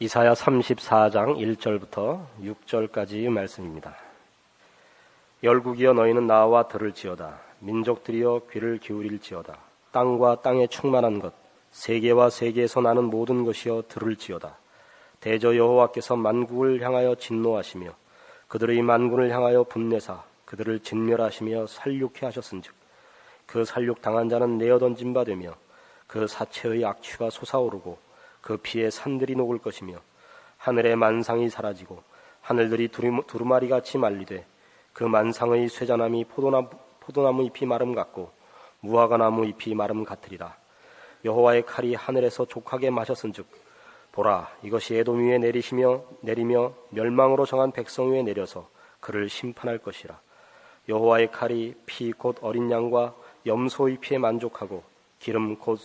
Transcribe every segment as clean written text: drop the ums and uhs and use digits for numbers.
이사야 34장 1절부터 6절까지의 말씀입니다. 열국이여 너희는 나와 들을지어다. 민족들이여 귀를 기울일지어다. 땅과 땅에 충만한 것, 세계와 세계에서 나는 모든 것이여 들을지어다. 대저 여호와께서 만국을 향하여 진노하시며 그들의 만군을 향하여 분내사 그들을 진멸하시며 살육해 하셨은즉 그 살육 당한 자는 내어 던진 바 되며 그 사체의 악취가 솟아오르고 그 피에 산들이 녹을 것이며 하늘의 만상이 사라지고 하늘들이 두루마리같이 말리되 그 만상의 쇠자나무 포도나무 잎이 마름 같고 무화과나무 잎이 마름 같으리라. 여호와의 칼이 하늘에서 족하게 마셨은즉 보라 이것이 에돔 위에 내리며 멸망으로 정한 백성 위에 내려서 그를 심판할 것이라. 여호와의 칼이 피 곧 어린 양과 염소의 피에 만족하고 기름 곧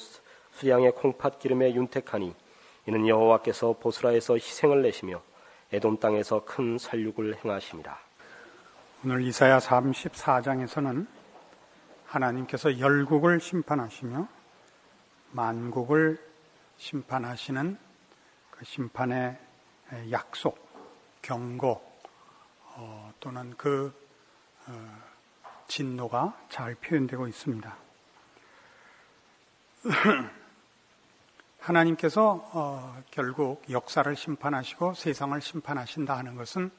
수양의 콩팥 기름에 윤택하니 이는 여호와께서 보스라에서 희생을 내시며 에돔 땅에서 큰 살육을 행하심이라. 오늘 이사야 34장에서는 하나님께서 열국을 심판하시며 만국을 심판하시는 그 심판의 약속, 경고 또는 그 진노가 잘 표현되고 있습니다. 하나님께서 결국 역사를 심판하시고 세상을 심판하신다 하는 것은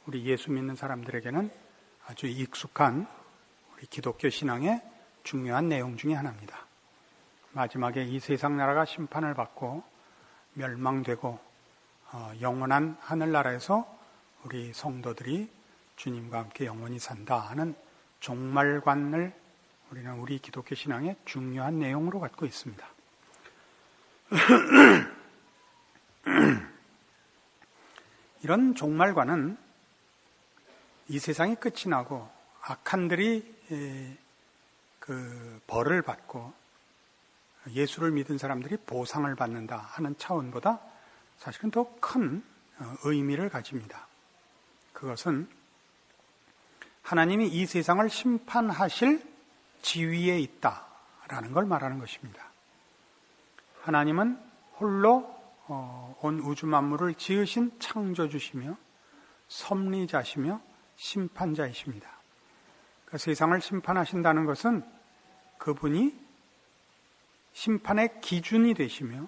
우리 예수 믿는 사람들에게는 아주 익숙한 우리 기독교 신앙의 중요한 내용 중에 하나입니다. 마지막에 이 세상 나라가 심판을 받고 멸망되고 영원한 하늘나라에서 우리 성도들이 주님과 함께 영원히 산다 하는 종말관을 우리는 우리 기독교 신앙의 중요한 내용으로 갖고 있습니다. 이런 종말관은 이 세상이 끝이 나고 악한들이 그 벌을 받고 예수를 믿은 사람들이 보상을 받는다 하는 차원보다 사실은 더 큰 의미를 가집니다. 그것은 하나님이 이 세상을 심판하실 지위에 있다라는 걸 말하는 것입니다. 하나님은 홀로 온 우주 만물을 지으신 창조주시며 섭리자시며 심판자이십니다. 그러니까 세상을 심판하신다는 것은 그분이 심판의 기준이 되시며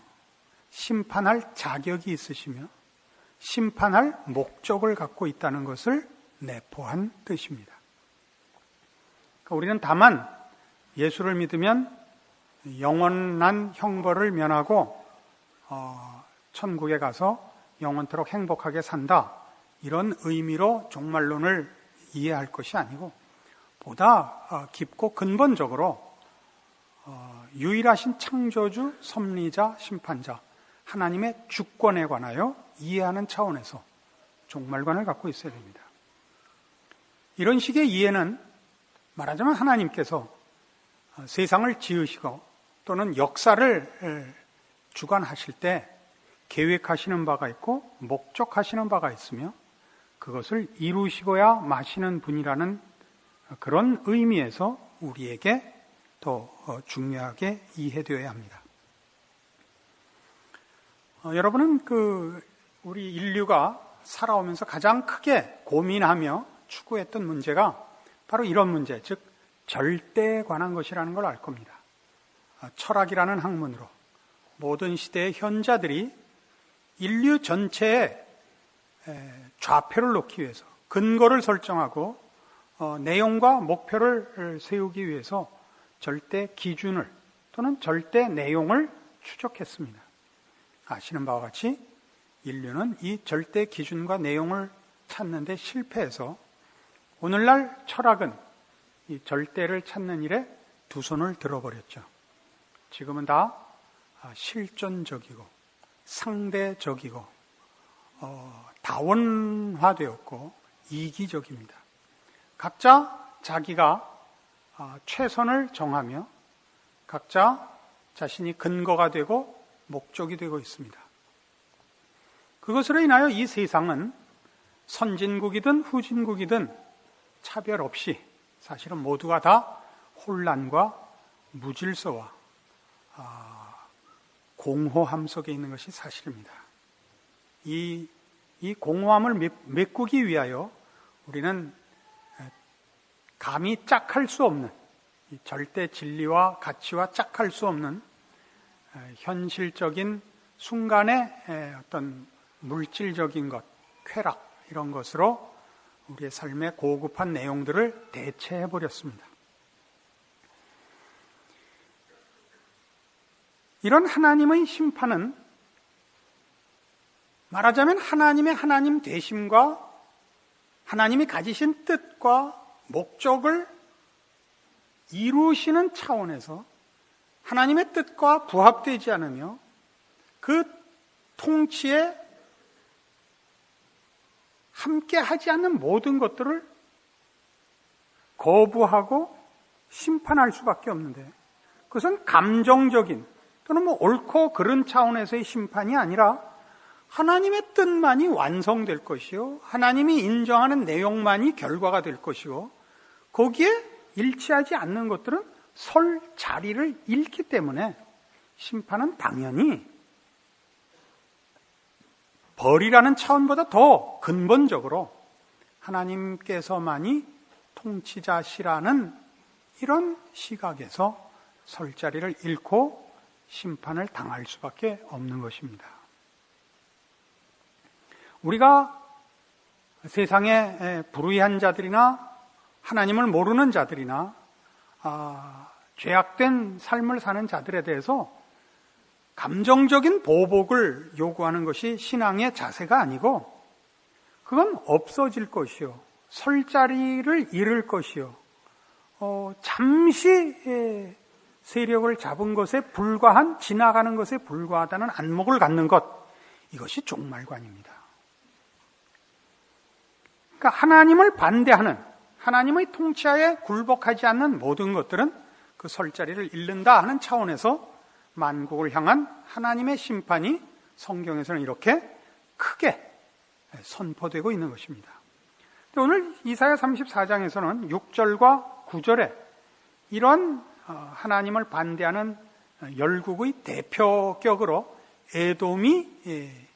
심판할 자격이 있으시며 심판할 목적을 갖고 있다는 것을 내포한 뜻입니다. 그러니까 우리는 다만 예수를 믿으면 영원한 형벌을 면하고 천국에 가서 영원토록 행복하게 산다 이런 의미로 종말론을 이해할 것이 아니고 보다 깊고 근본적으로 유일하신 창조주, 섭리자, 심판자 하나님의 주권에 관하여 이해하는 차원에서 종말관을 갖고 있어야 됩니다. 이런 식의 이해는 말하자면 하나님께서 세상을 지으시고 또는 역사를 주관하실 때 계획하시는 바가 있고 목적하시는 바가 있으며 그것을 이루시고야 마시는 분이라는 그런 의미에서 우리에게 더 중요하게 이해되어야 합니다. 여러분은 우리 인류가 살아오면서 가장 크게 고민하며 추구했던 문제가 바로 이런 문제, 즉 절대에 관한 것이라는 걸 알 겁니다. 철학이라는 학문으로 모든 시대의 현자들이 인류 전체에 좌표를 놓기 위해서 근거를 설정하고 내용과 목표를 세우기 위해서 절대 기준을 또는 절대 내용을 추적했습니다. 아시는 바와 같이 인류는 이 절대 기준과 내용을 찾는 데 실패해서 오늘날 철학은 이 절대를 찾는 일에 두 손을 들어버렸죠. 지금은 다 실존적이고 상대적이고 다원화되었고 이기적입니다. 각자 자기가 최선을 정하며 각자 자신이 근거가 되고 목적이 되고 있습니다. 그것으로 인하여 이 세상은 선진국이든 후진국이든 차별 없이 사실은 모두가 다 혼란과 무질서와 공허함 속에 있는 것이 사실입니다. 이 공허함을 메꾸기 위하여 우리는 감히 짝할 수 없는, 절대 진리와 가치와 짝할 수 없는 현실적인 순간의 어떤 물질적인 것, 쾌락, 이런 것으로 우리의 삶의 고급한 내용들을 대체해버렸습니다. 이런 하나님의 심판은 말하자면 하나님의 하나님 되심과 하나님이 가지신 뜻과 목적을 이루시는 차원에서 하나님의 뜻과 부합되지 않으며 그 통치에 함께 하지 않는 모든 것들을 거부하고 심판할 수밖에 없는데, 그것은 감정적인 또는 옳고 그른 차원에서의 심판이 아니라 하나님의 뜻만이 완성될 것이요, 하나님이 인정하는 내용만이 결과가 될 것이고, 거기에 일치하지 않는 것들은 설 자리를 잃기 때문에 심판은 당연히 벌이라는 차원보다 더 근본적으로 하나님께서만이 통치자시라는 이런 시각에서 설 자리를 잃고 심판을 당할 수밖에 없는 것입니다. 우리가 세상의 불의한 자들이나 하나님을 모르는 자들이나 죄악된 삶을 사는 자들에 대해서 감정적인 보복을 요구하는 것이 신앙의 자세가 아니고, 그건 없어질 것이요, 설 자리를 잃을 것이요, 잠시 세력을 잡은 것에 불과한, 지나가는 것에 불과하다는 안목을 갖는 것, 이것이 종말관입니다. 그러니까 하나님을 반대하는, 하나님의 통치하에 굴복하지 않는 모든 것들은 그 설 자리를 잃는다 하는 차원에서 만국을 향한 하나님의 심판이 성경에서는 이렇게 크게 선포되고 있는 것입니다. 오늘 이사야 34장에서는 6절과 9절에 이런 하나님을 반대하는 열국의 대표격으로 에돔이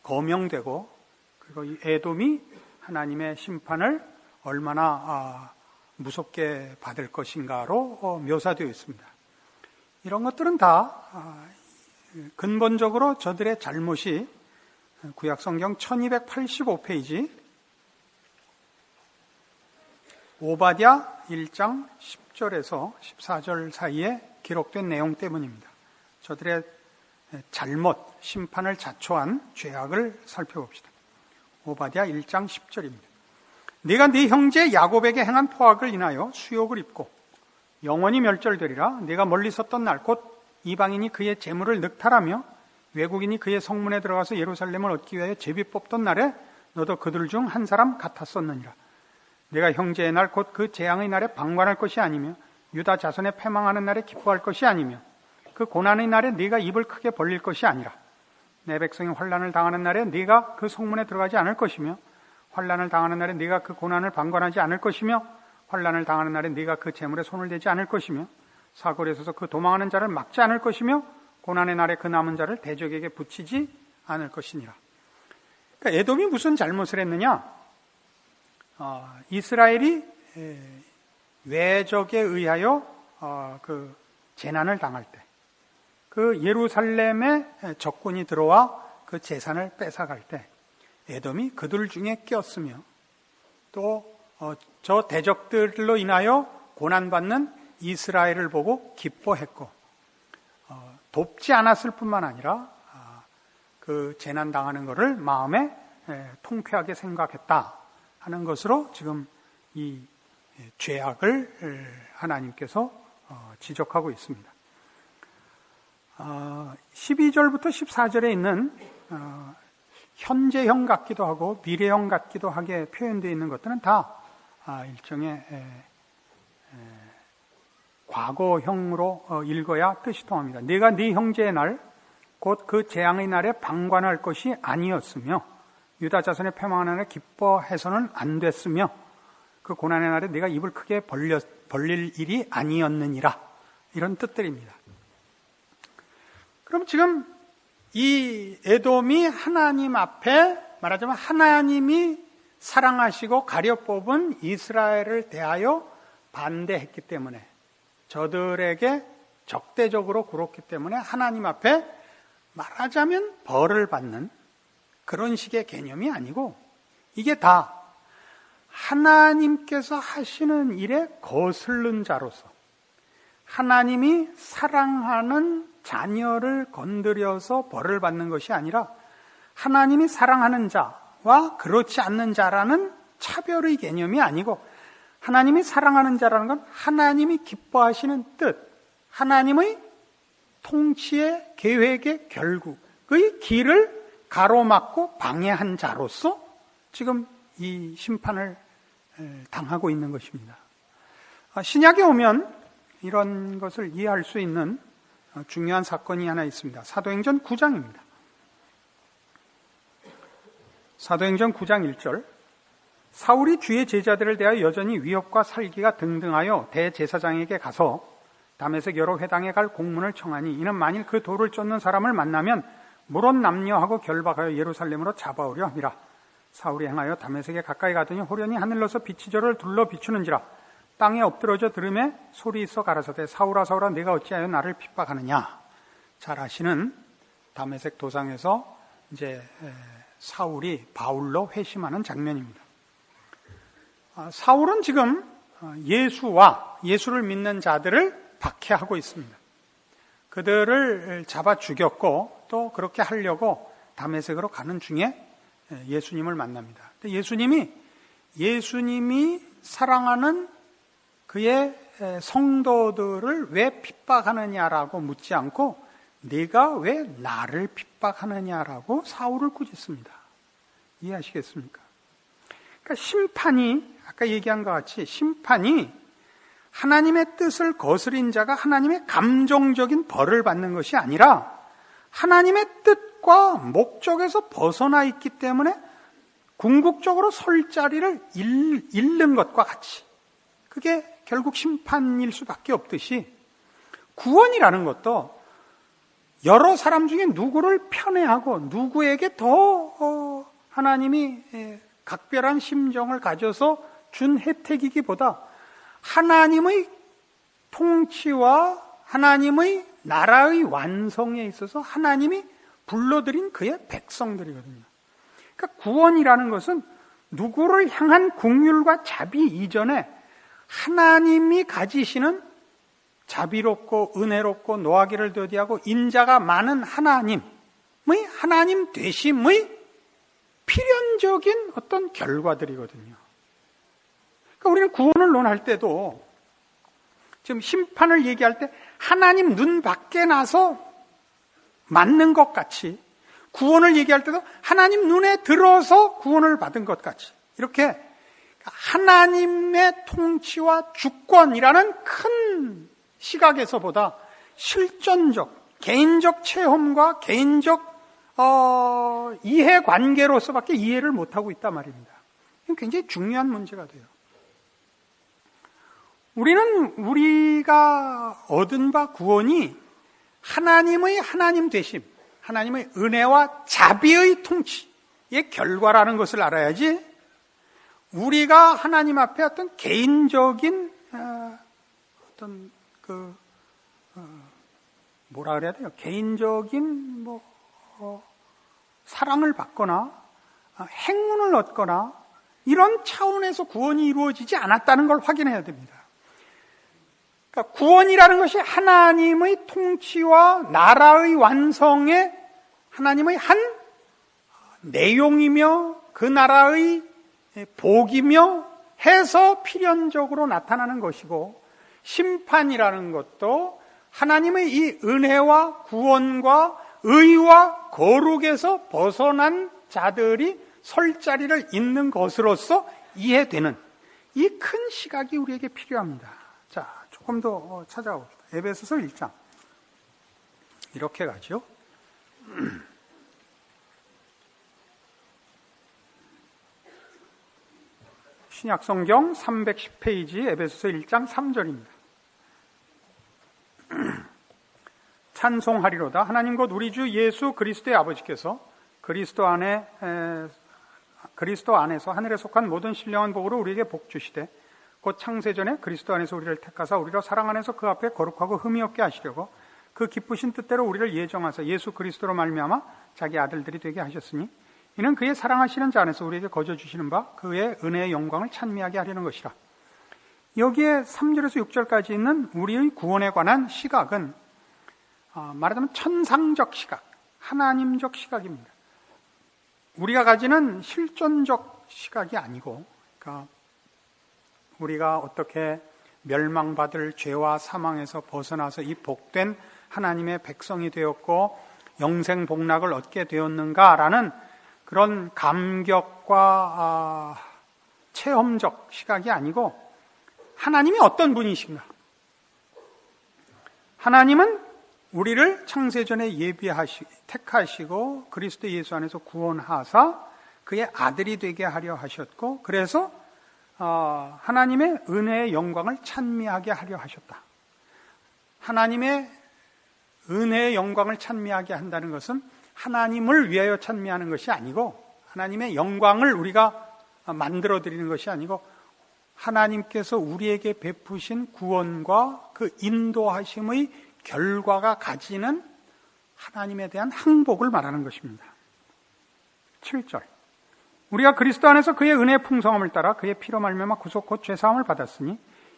거명되고, 그리고 이 에돔이 하나님의 심판을 얼마나 무섭게 받을 것인가로 묘사되어 있습니다. 이런 것들은 다 근본적으로 저들의 잘못이 구약성경 1285페이지 오바댜 1장 10절에서 14절 사이에 기록된 내용 때문입니다. 저들의 잘못, 심판을 자초한 죄악을 살펴봅시다. 오바댜 1장 10절입니다. 네가 네 형제 야곱에게 행한 포악을 인하여 수욕을 입고 영원히 멸절되리라. 네가 멀리 섰던 날 곧 이방인이 그의 재물을 늑탈하며 외국인이 그의 성문에 들어가서 예루살렘을 얻기 위하여 제비 뽑던 날에 너도 그들 중 한 사람 같았었느니라. 네가 형제의 날 곧 그 재앙의 날에 방관할 것이 아니며 유다 자손의 패망하는 날에 기뻐할 것이 아니며 그 고난의 날에 네가 입을 크게 벌릴 것이 아니라 내 백성이 환난을 당하는 날에 네가 그 성문에 들어가지 않을 것이며 환난을 당하는 날에 네가 그 고난을 방관하지 않을 것이며 환난을 당하는 날에 네가 그 재물에 손을 대지 않을 것이며 사거리에 서서 그 도망하는 자를 막지 않을 것이며 고난의 날에 그 남은 자를 대적에게 붙이지 않을 것이니라. 그러니까 에돔이 무슨 잘못을 했느냐? 이스라엘이 외적에 의하여 그 재난을 당할 때, 그 예루살렘에 적군이 들어와 그 재산을 뺏어갈 때 에돔이 그들 중에 꼈으며, 또 저 대적들로 인하여 고난받는 이스라엘을 보고 기뻐했고, 돕지 않았을 뿐만 아니라 그 재난 당하는 것을 마음에 통쾌하게 생각했다 하는 것으로 지금 이 죄악을 하나님께서 지적하고 있습니다. 12절부터 14절에 있는 현재형 같기도 하고 미래형 같기도 하게 표현되어 있는 것들은 다 일종의 과거형으로 읽어야 뜻이 통합니다. 네가 네 형제의 날 곧 그 재앙의 날에 방관할 것이 아니었으며 유다 자손의 패망하는 날에 기뻐해서는 안 됐으며 그 고난의 날에 네가 입을 크게 벌릴 일이 아니었느니라, 이런 뜻들입니다. 그럼 지금 이 에돔이 하나님 앞에 말하자면 하나님이 사랑하시고 가려 뽑은 이스라엘을 대하여 반대했기 때문에 저들에게 적대적으로 굴었기 때문에 하나님 앞에 말하자면 벌을 받는 그런 식의 개념이 아니고 이게 다 하나님께서 하시는 일에 거슬른 자로서 하나님이 사랑하는 자녀를 건드려서 벌을 받는 것이 아니라 하나님이 사랑하는 자와 그렇지 않는 자라는 차별의 개념이 아니고 하나님이 사랑하는 자라는 건 하나님이 기뻐하시는 뜻, 하나님의 통치의 계획의 결국의 길을 가로막고 방해한 자로서 지금 이 심판을 당하고 있는 것입니다. 신약에 오면 이런 것을 이해할 수 있는 중요한 사건이 하나 있습니다. 사도행전 9장입니다. 사도행전 9장 1절 사울이 주의 제자들을 대하여 여전히 위협과 살기가 등등하여 대제사장에게 가서 다메섹 여러 회당에 갈 공문을 청하니 이는 만일 그 돌을 쫓는 사람을 만나면 물론 남녀하고 결박하여 예루살렘으로 잡아오려 함이라. 사울이 행하여 다메섹에 가까이 가더니 호련히 하늘로서 빛이 저를 둘러 비추는지라. 땅에 엎드러져 들음에 소리 있어 가라사대 사울아 사울아 내가 어찌하여 나를 핍박하느냐. 잘 아시는 다메섹 도상에서 이제 사울이 바울로 회심하는 장면입니다. 사울은 지금 예수와 예수를 믿는 자들을 박해하고 있습니다. 그들을 잡아 죽였고 또 그렇게 하려고 다메섹으로 가는 중에 예수님을 만납니다. 예수님이 사랑하는 그의 성도들을 왜 핍박하느냐라고 묻지 않고 네가 왜 나를 핍박하느냐라고 사울을 꾸짖습니다. 이해하시겠습니까? 그러니까 심판이 아까 얘기한 것 같이 심판이 하나님의 뜻을 거스린 자가 하나님의 감정적인 벌을 받는 것이 아니라 하나님의 뜻과 목적에서 벗어나 있기 때문에 궁극적으로 설 자리를 잃는 것과 같이 그게 결국 심판일 수밖에 없듯이 구원이라는 것도 여러 사람 중에 누구를 편애하고 누구에게 더 하나님이 각별한 심정을 가져서 준 혜택이기보다 하나님의 통치와 하나님의 나라의 완성에 있어서 하나님이 불러들인 그의 백성들이거든요. 그러니까 구원이라는 것은 누구를 향한 긍휼과 자비 이전에 하나님이 가지시는 자비롭고 은혜롭고 노하기를 더디하고 인자가 많은 하나님의 하나님 되심의 필연적인 어떤 결과들이거든요. 그러니까 우리는 구원을 논할 때도 지금 심판을 얘기할 때 하나님 눈 밖에 나서 맞는 것 같이 구원을 얘기할 때도 하나님 눈에 들어서 구원을 받은 것 같이 이렇게 하나님의 통치와 주권이라는 큰 시각에서보다 실존적, 개인적 체험과 개인적 이해관계로서밖에 이해를 못하고 있단 말입니다. 이건 굉장히 중요한 문제가 돼요. 우리가 얻은 바 구원이 하나님의 하나님 되심, 하나님의 은혜와 자비의 통치의 결과라는 것을 알아야지 우리가 하나님 앞에 어떤 개인적인 어떤 뭐라 그래야 돼요? 개인적인 사랑을 받거나 행운을 얻거나 이런 차원에서 구원이 이루어지지 않았다는 걸 확인해야 됩니다. 그러니까 구원이라는 것이 하나님의 통치와 나라의 완성에 하나님의 한 내용이며 그 나라의 복이며 해서 필연적으로 나타나는 것이고 심판이라는 것도 하나님의 이 은혜와 구원과 의와 거룩에서 벗어난 자들이 설 자리를 잇는 것으로서 이해되는 이 큰 시각이 우리에게 필요합니다. 자, 조금 더 찾아봅시다. 에베소서 1장 이렇게 가죠. 신약성경 310페이지 에베소서 1장 3절입니다. 찬송하리로다. 하나님 곧 우리 주 예수 그리스도의 아버지께서 그리스도 안에서 하늘에 속한 모든 신령한 복으로 우리에게 복 주시되 곧 창세전에 그리스도 안에서 우리를 택하사 우리로 사랑 안에서 그 앞에 거룩하고 흠이 없게 하시려고 그 기쁘신 뜻대로 우리를 예정하사 예수 그리스도로 말미암아 자기 아들들이 되게 하셨으니 이는 그의 사랑하시는 자 안에서 우리에게 거저 주시는 바 그의 은혜의 영광을 찬미하게 하려는 것이라. 여기에 3절에서 6절까지 있는 우리의 구원에 관한 시각은 말하자면 천상적 시각, 하나님적 시각입니다. 우리가 가지는 실존적 시각이 아니고, 그러니까 우리가 어떻게 멸망받을 죄와 사망에서 벗어나서 이 복된 하나님의 백성이 되었고 영생 복락을 얻게 되었는가라는 그런 감격과 체험적 시각이 아니고 하나님이 어떤 분이신가? 하나님은 우리를 창세전에 택하시고 그리스도 예수 안에서 구원하사 그의 아들이 되게 하려 하셨고 그래서 하나님의 은혜의 영광을 찬미하게 하려 하셨다. 하나님의 은혜의 영광을 찬미하게 한다는 것은 하나님을 위하여 찬미하는 것이 아니고 하나님의 영광을 우리가 만들어드리는 것이 아니고 하나님께서 우리에게 베푸신 구원과 그 인도하심의 결과가 가지는 하나님에 대한 항복을 말하는 것입니다. 7절 우리가 그리스도 안에서 그의 은혜의 풍성함을 따라 그의 피로 말미암아 구속 곧 죄사함을 받았으니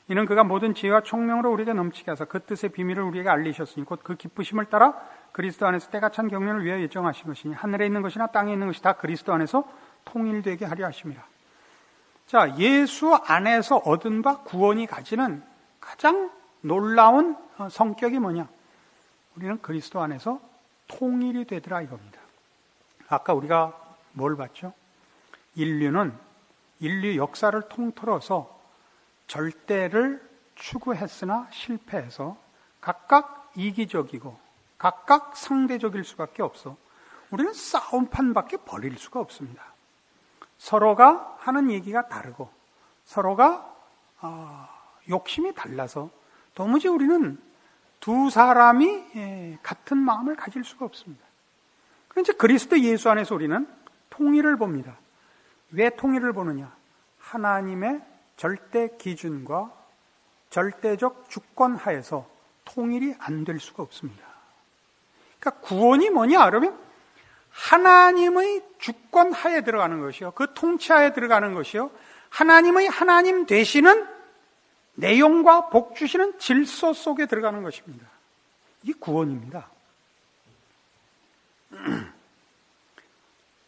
이는 그가 모든 지혜와 총명으로 우리에게 넘치게 하사 그 뜻의 비밀을 우리에게 알리셨으니 곧 그 기쁘심을 따라 그리스도 안에서 때가 찬 경륜을 위하여 예정하신 것이니 하늘에 있는 것이나 땅에 있는 것이 다 그리스도 안에서 통일되게 하려 하심이라. 자, 예수 안에서 얻은 바 구원이 가지는 가장 놀라운 성격이 뭐냐? 우리는 그리스도 안에서 통일이 되더라 이겁니다. 아까 우리가 뭘 봤죠? 인류 역사를 통틀어서 절대를 추구했으나 실패해서 각각 이기적이고 각각 상대적일 수밖에 없어. 우리는 싸움판밖에 벌일 수가 없습니다. 서로가 하는 얘기가 다르고 서로가 욕심이 달라서 도무지 우리는 두 사람이 같은 마음을 가질 수가 없습니다. 그런데 그리스도 예수 안에서 우리는 통일을 봅니다. 왜 통일을 보느냐? 하나님의 절대 기준과 절대적 주권 하에서 통일이 안 될 수가 없습니다. 그러니까 구원이 뭐냐? 그러면 하나님의 주권 하에 들어가는 것이요. 그 통치 하에 들어가는 것이요. 하나님의 하나님 되시는 내용과 복 주시는 질서 속에 들어가는 것입니다. 이게 구원입니다.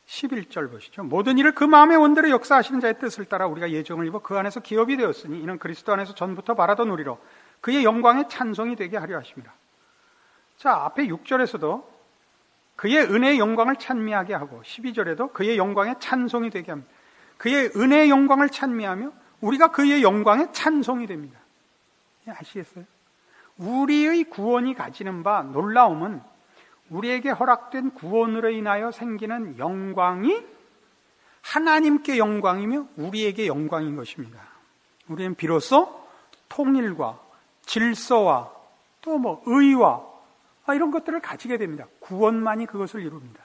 11절 보시죠. 모든 일을 그 마음의 원대로 역사하시는 자의 뜻을 따라 우리가 예정을 입어 그 안에서 기업이 되었으니 이는 그리스도 안에서 전부터 바라던 우리로 그의 영광의 찬송이 되게 하려 하십니다. 자, 앞에 6절에서도 그의 은혜의 영광을 찬미하게 하고 12절에도 그의 영광의 찬송이 되게 합니다. 그의 은혜의 영광을 찬미하며 우리가 그의 영광의 찬송이 됩니다. 아시겠어요? 우리의 구원이 가지는 바 놀라움은 우리에게 허락된 구원으로 인하여 생기는 영광이 하나님께 영광이며 우리에게 영광인 것입니다. 우리는 비로소 통일과 질서와 또 의와 이런 것들을 가지게 됩니다. 구원만이 그것을 이룹니다.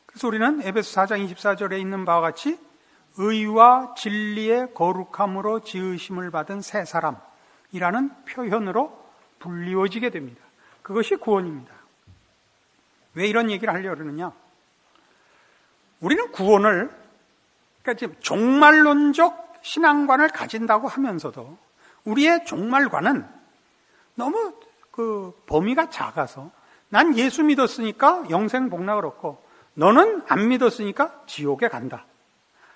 그래서 우리는 에베소 4장 24절에 있는 바와 같이 의와 진리의 거룩함으로 지으심을 받은 새 사람이라는 표현으로 불리워지게 됩니다. 그것이 구원입니다. 왜 이런 얘기를 하려고 그러느냐? 우리는 구원을, 그러니까 지금 종말론적 신앙관을 가진다고 하면서도 우리의 종말관은 너무 그 범위가 작아서 난 예수 믿었으니까 영생 복락을 얻고 너는 안 믿었으니까 지옥에 간다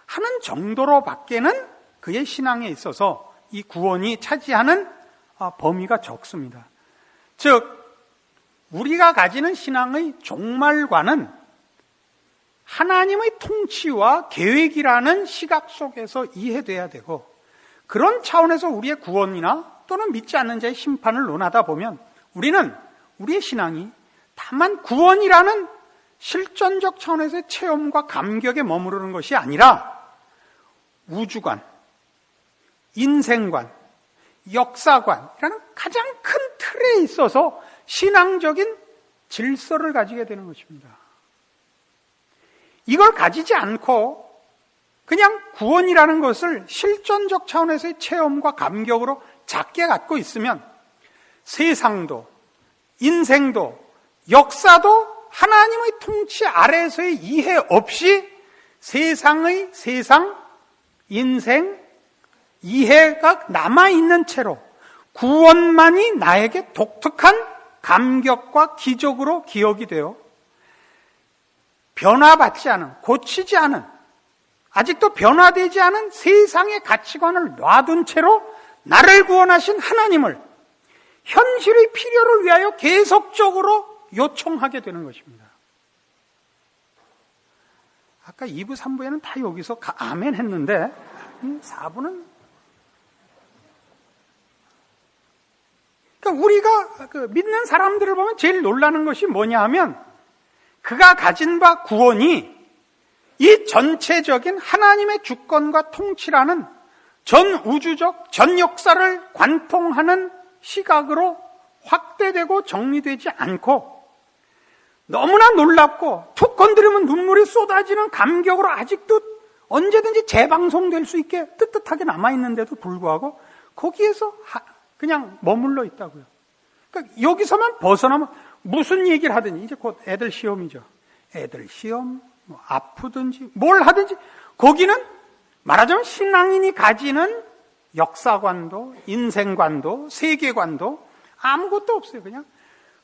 하는 정도로 밖에는 그의 신앙에 있어서 이 구원이 차지하는 범위가 적습니다. 즉 우리가 가지는 신앙의 종말관은 하나님의 통치와 계획이라는 시각 속에서 이해돼야 되고 그런 차원에서 우리의 구원이나 또는 믿지 않는 자의 심판을 논하다 보면 우리는 우리의 신앙이 다만 구원이라는 실존적 차원에서의 체험과 감격에 머무르는 것이 아니라 우주관, 인생관, 역사관이라는 가장 큰 틀에 있어서 신앙적인 질서를 가지게 되는 것입니다. 이걸 가지지 않고 그냥 구원이라는 것을 실존적 차원에서의 체험과 감격으로 작게 갖고 있으면 세상도 인생도 역사도 하나님의 통치 아래에서의 이해 없이 세상, 인생, 이해가 남아있는 채로 구원만이 나에게 독특한 감격과 기적으로 기억이 되어 변화받지 않은, 고치지 않은, 아직도 변화되지 않은 세상의 가치관을 놔둔 채로 나를 구원하신 하나님을 현실의 필요를 위하여 계속적으로 요청하게 되는 것입니다. 아까 2부, 3부에는 다 여기서 아멘 했는데 4부는 그러니까 우리가 믿는 사람들을 보면 제일 놀라는 것이 뭐냐 하면 그가 가진 바 구원이 이 전체적인 하나님의 주권과 통치라는 전 우주적, 전 역사를 관통하는 시각으로 확대되고 정리되지 않고 너무나 놀랍고 툭 건드리면 눈물이 쏟아지는 감격으로 아직도 언제든지 재방송될 수 있게 뜨뜻하게 남아있는데도 불구하고 거기에서 그냥 머물러 있다고요. 그러니까 여기서만 벗어나면 무슨 얘기를 하든지 이제 곧 애들 시험이죠. 애들 시험, 뭐 아프든지 뭘 하든지 거기는 말하자면 신앙인이 가지는 역사관도 인생관도 세계관도 아무것도 없어요. 그냥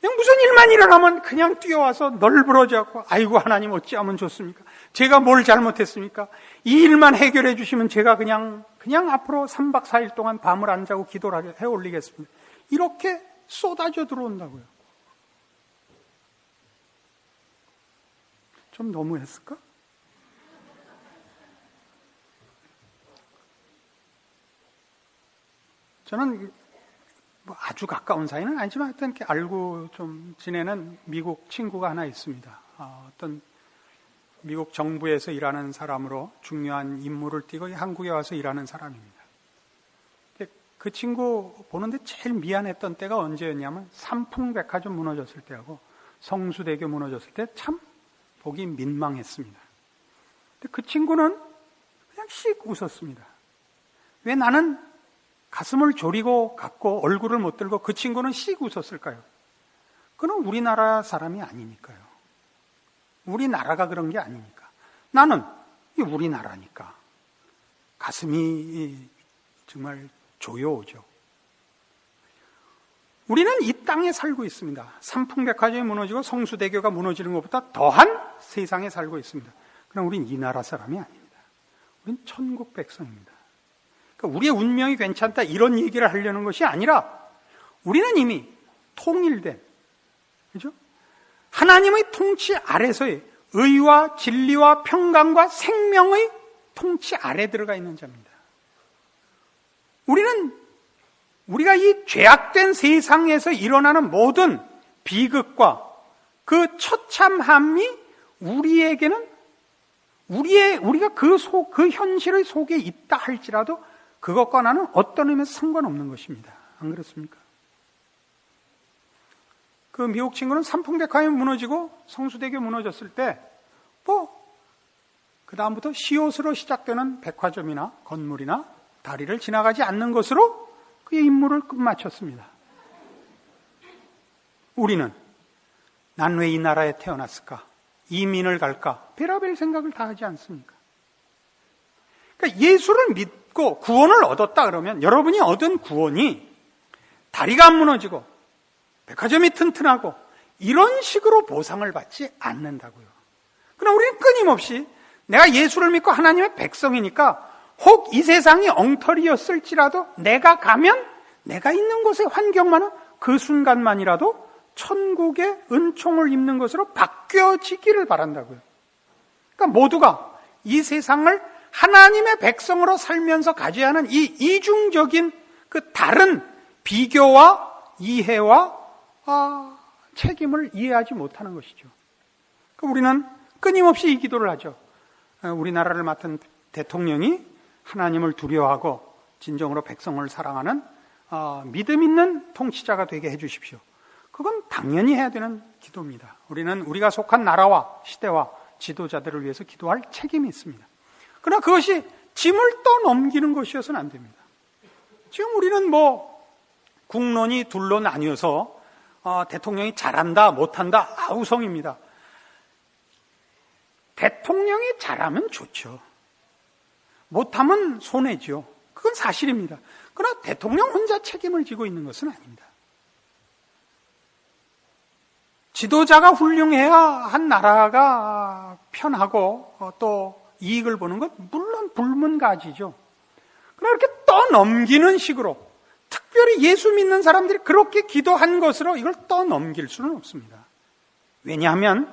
무슨 일만 일어나면 그냥 뛰어와서 널브러져갖고 아이고 하나님 어찌하면 좋습니까? 제가 뭘 잘못했습니까? 이 일만 해결해 주시면 제가 그냥 앞으로 3박 4일 동안 밤을 안 자고 기도를 해 올리겠습니다. 이렇게 쏟아져 들어온다고요. 좀 너무했을까? 저는 뭐 아주 가까운 사이는 아니지만 하여튼 이렇게 알고 좀 지내는 미국 친구가 하나 있습니다. 어떤 미국 정부에서 일하는 사람으로 중요한 임무를 띠고 한국에 와서 일하는 사람입니다. 그 친구 보는데 제일 미안했던 때가 언제였냐면 삼풍백화점 무너졌을 때하고 성수대교 무너졌을 때 참 보기 민망했습니다. 근데 그 친구는 그냥 씩 웃었습니다. 왜 나는 가슴을 졸이고 갔고 얼굴을 못 들고 그 친구는 씩 웃었을까요? 그건 우리나라 사람이 아니니까요. 우리나라가 그런 게 아니니까. 나는 우리나라니까 가슴이 정말 조여오죠. 우리는 이 땅에 살고 있습니다. 삼풍백화점이 무너지고 성수대교가 무너지는 것보다 더한 세상에 살고 있습니다. 그럼 우린 이 나라 사람이 아닙니다. 우린 천국 백성입니다. 그러니까 우리의 운명이 괜찮다 이런 얘기를 하려는 것이 아니라 우리는 이미 통일된, 그죠? 하나님의 통치 아래서의 의와 진리와 평강과 생명의 통치 아래 들어가 있는 자입니다. 우리가 이 죄악된 세상에서 일어나는 모든 비극과 그 처참함이 우리에게는 우리가 그 현실의 속에 있다 할지라도 그것과 나는 어떤 의미에서 상관없는 것입니다. 안 그렇습니까? 그 미국 친구는 삼풍백화점이 무너지고 성수대교 무너졌을 때 그 다음부터 시옷으로 시작되는 백화점이나 건물이나 다리를 지나가지 않는 것으로 그의 임무를 끝마쳤습니다. 우리는 난 왜 이 나라에 태어났을까? 이민을 갈까? 별의별 생각을 다 하지 않습니까? 그러니까 예수를 믿고 구원을 얻었다 그러면 여러분이 얻은 구원이 다리가 안 무너지고 백화점이 튼튼하고 이런 식으로 보상을 받지 않는다고요. 그러나 우리는 끊임없이 내가 예수를 믿고 하나님의 백성이니까 혹 이 세상이 엉터리였을지라도 내가 가면 내가 있는 곳의 환경만은 그 순간만이라도 천국의 은총을 입는 것으로 바뀌어지기를 바란다고요. 그러니까 모두가 이 세상을 하나님의 백성으로 살면서 가져야 하는 이 이중적인 그 다른 비교와 이해와 책임을 이해하지 못하는 것이죠. 그러니까 우리는 끊임없이 이 기도를 하죠. 우리나라를 맡은 대통령이 하나님을 두려워하고 진정으로 백성을 사랑하는 믿음 있는 통치자가 되게 해 주십시오. 그건 당연히 해야 되는 기도입니다. 우리는 우리가 속한 나라와 시대와 지도자들을 위해서 기도할 책임이 있습니다. 그러나 그것이 짐을 떠넘기는 것이어서는 안 됩니다. 지금 우리는 국론이 둘로 나뉘어서 대통령이 잘한다 못한다 아우성입니다. 대통령이 잘하면 좋죠. 못하면 손해죠. 그건 사실입니다. 그러나 대통령 혼자 책임을 지고 있는 것은 아닙니다. 지도자가 훌륭해야 한 나라가 편하고 또 이익을 보는 것 물론 불문가지죠. 그러나 이렇게 떠넘기는 식으로 특별히 예수 믿는 사람들이 그렇게 기도한 것으로 이걸 떠넘길 수는 없습니다. 왜냐하면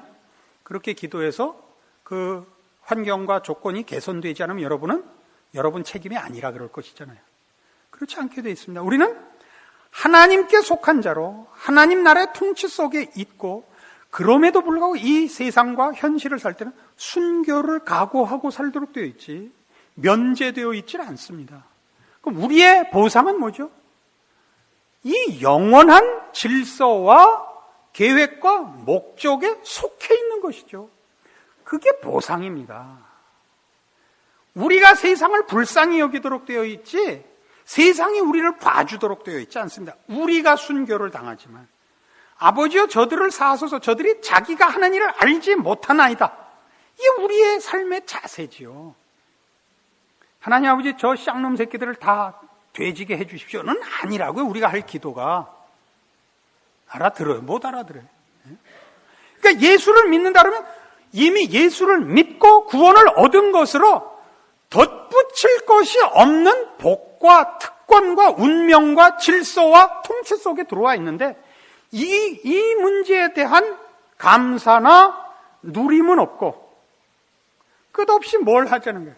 그렇게 기도해서 그 환경과 조건이 개선되지 않으면 여러분 책임이 아니라 그럴 것이잖아요. 그렇지 않게 되어 있습니다. 우리는 하나님께 속한 자로 하나님 나라의 통치 속에 있고 그럼에도 불구하고 이 세상과 현실을 살 때는 순교를 각오하고 살도록 되어 있지 면제되어 있지 않습니다. 그럼 우리의 보상은 뭐죠? 이 영원한 질서와 계획과 목적에 속해 있는 것이죠. 그게 보상입니다. 우리가 세상을 불쌍히 여기도록 되어 있지 세상이 우리를 봐주도록 되어 있지 않습니다. 우리가 순교를 당하지만 아버지여 저들을 사하소서 저들이 자기가 하는 일을 알지 못하나이다. 이게 우리의 삶의 자세지요. 하나님 아버지 저 쌍놈 새끼들을 다 돼지게 해주십시오는 아니라고요. 우리가 할 기도가. 알아들어요? 못 알아들어요. 그러니까 예수를 믿는다 그러면 이미 예수를 믿고 구원을 얻은 것으로 덧붙일 것이 없는 복과 특권과 운명과 질서와 통치 속에 들어와 있는데 이 문제에 대한 감사나 누림은 없고 끝없이 뭘 하자는 거예요.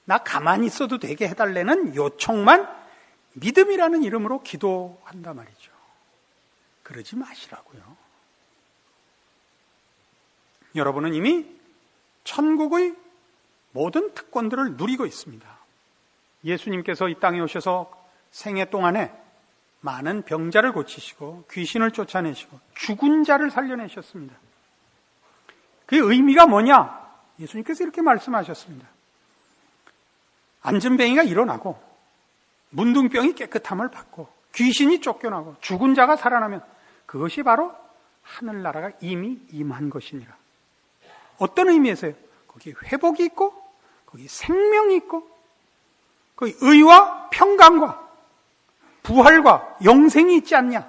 나 가만히 있어도 되게 해달라는 요청만 믿음이라는 이름으로 기도한단 말이죠. 그러지 마시라고요. 여러분은 이미 천국의 모든 특권들을 누리고 있습니다. 예수님께서 이 땅에 오셔서 생애 동안에 많은 병자를 고치시고 귀신을 쫓아내시고 죽은 자를 살려내셨습니다. 그 의미가 뭐냐? 예수님께서 이렇게 말씀하셨습니다. 안전뱅이가 일어나고 문둥병이 깨끗함을 받고 귀신이 쫓겨나고 죽은 자가 살아나면 그것이 바로 하늘나라가 이미 임한 것이니라. 어떤 의미에서요? 거기 회복이 있고 거기 생명이 있고 거기 의와 평강과 부활과 영생이 있지 않냐?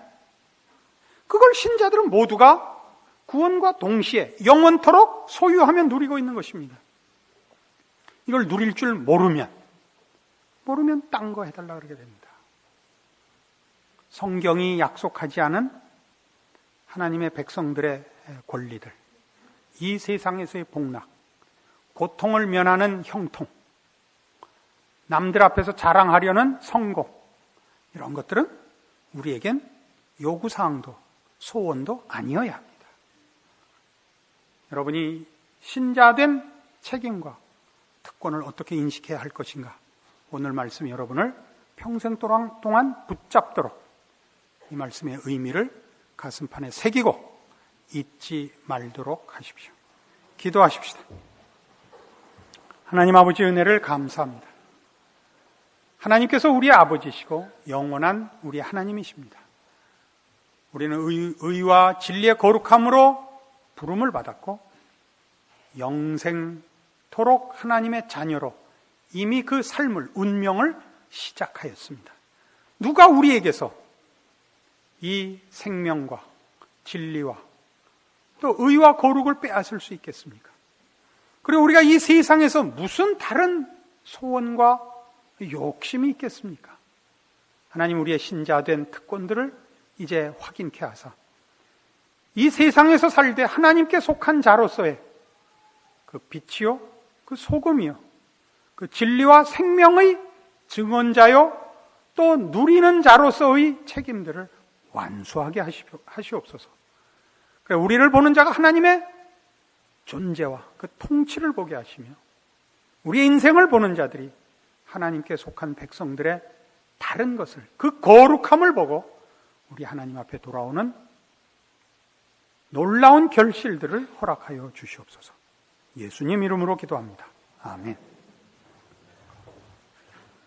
그걸 신자들은 모두가 구원과 동시에 영원토록 소유하며 누리고 있는 것입니다. 이걸 누릴 줄 모르면 딴 거 해달라 그러게 됩니다. 성경이 약속하지 않은 하나님의 백성들의 권리들, 이 세상에서의 복락, 고통을 면하는 형통, 남들 앞에서 자랑하려는 성공, 이런 것들은 우리에겐 요구사항도 소원도 아니어야 합니다. 여러분이 신자된 책임과 특권을 어떻게 인식해야 할 것인가? 오늘 말씀이 여러분을 평생 동안 붙잡도록 이 말씀의 의미를 가슴판에 새기고 잊지 말도록 하십시오. 기도하십시다. 하나님 아버지 은혜를 감사합니다. 하나님께서 우리의 아버지시고 영원한 우리 하나님이십니다. 우리는 의와 진리의 거룩함으로 부름을 받았고 영생토록 하나님의 자녀로 이미 그 삶을, 운명을 시작하였습니다. 누가 우리에게서 이 생명과 진리와 또 의와 거룩을 빼앗을 수 있겠습니까? 그리고 우리가 이 세상에서 무슨 다른 소원과 욕심이 있겠습니까? 하나님 우리의 신자된 특권들을 이제 확인케 하사 이 세상에서 살되 하나님께 속한 자로서의 그 빛이요, 그 소금이요, 그 진리와 생명의 증언자요, 또 누리는 자로서의 책임들을 완수하게 하시옵소서. 우리를 보는 자가 하나님의 존재와 그 통치를 보게 하시며 우리의 인생을 보는 자들이 하나님께 속한 백성들의 다른 것을, 그 거룩함을 보고 우리 하나님 앞에 돌아오는 놀라운 결실들을 허락하여 주시옵소서. 예수님 이름으로 기도합니다. 아멘.